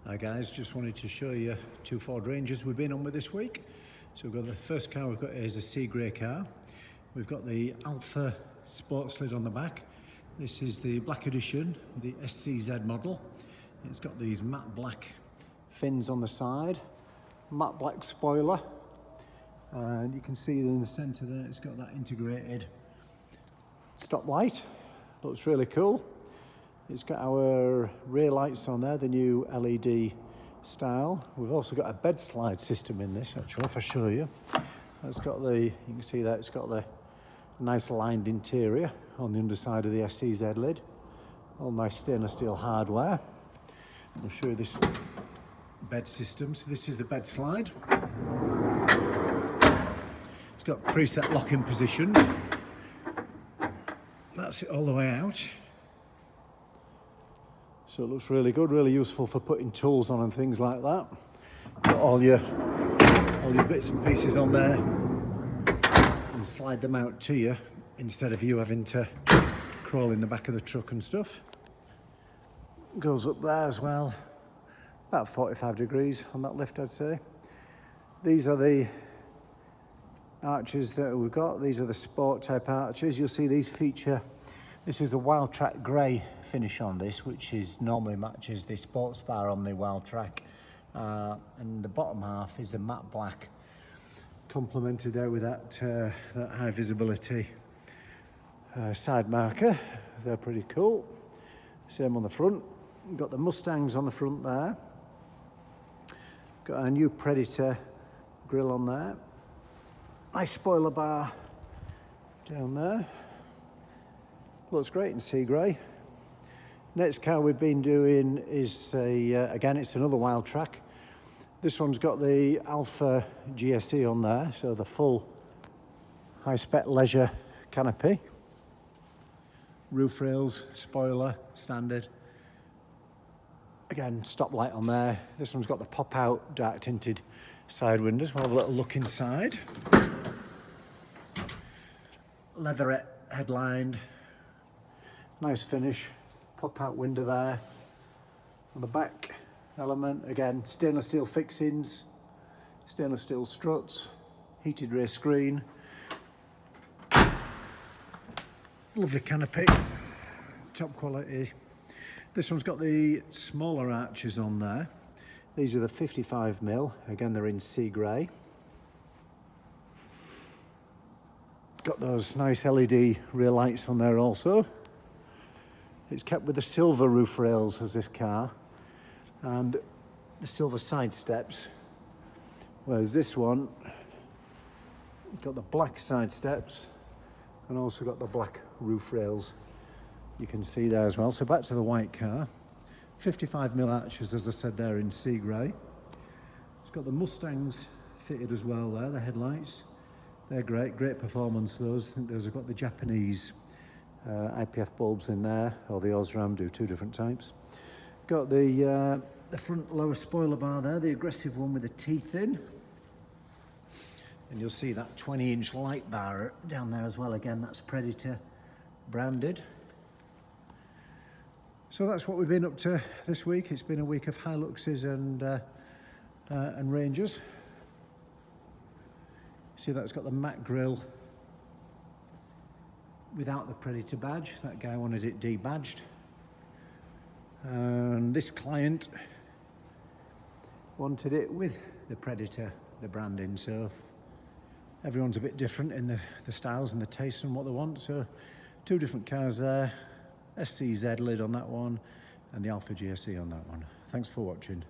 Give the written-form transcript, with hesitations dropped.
Hi guys, just wanted to show you two Ford Rangers we've been on with this week. So we've got the first car we've got here is a sea grey car. We've got the Alpha sports lid on the back. This is the black edition, the SCZ model. It's got these matte black fins on the side, matte black spoiler, and you can see in the centre there it's got that integrated stop light. Looks really cool. It's got our rear lights on there, the new LED style. We've also got a bed slide system in this, actually, if I show you. It's got the, you can see that it's got the nice lined interior on the underside of the SCZ lid. All nice stainless steel hardware. I'll show you this bed system. So this is the bed slide. It's got preset locking position. That's it all the way out. So it looks really good, really useful for putting tools on and things like that. Got all your bits and pieces on there and slide them out to you instead of you having to crawl in the back of the truck and stuff. Goes up there as well, about 45 degrees on that lift, I'd say. These are the arches that we've got. These are the sport type arches. You'll see these feature, this is a Wildtrak grey finish on this, which is normally matches the sports bar on the Wildtrak, and the bottom half is a matte black, complemented there with that high visibility side marker. They're pretty cool. Same on the front. We've got the Mustangs on the front there. Got our new Predator grille on there. Nice spoiler bar down there. Looks great in sea grey. Next car we've been doing is again, it's another Wildtrak. This one's got the Alpha GSE on there, so the full high-spec leisure canopy. Roof rails, spoiler, standard. Again, stop light on there. This one's got the pop-out dark tinted side windows. We'll have a little look inside. Leatherette headlined, nice finish. Pop-out window there. On the back element, again, stainless steel fixings, stainless steel struts, heated rear screen. Lovely canopy, top quality. This one's got the smaller arches on there. These are the 55mm, again they're in sea grey. Got those nice LED rear lights on there also. It's kept with the silver roof rails as this car and the silver side steps, whereas this one got the black side steps and also got the black roof rails. You can see there as well. So back to the white car, 55mm arches, as I said, there in sea grey. It's got the Mustangs fitted as well there, the headlights. They're great performance those. I think those have got the Japanese IPF bulbs in there, or the Osram, do two different types. Got the front lower spoiler bar there, the aggressive one with the teeth in. And you'll see that 20-inch light bar down there as well. Again, that's Predator branded. So that's what we've been up to this week. It's been a week of Hiluxes and Rangers. See, that's got the matte grille without the Predator badge. That guy wanted it debadged. And this client wanted it with the Predator, the branding. So everyone's a bit different in the styles and the tastes and what they want. So two different cars there. SCZ lid on that one and the Alpha GSE on that one. Thanks for watching.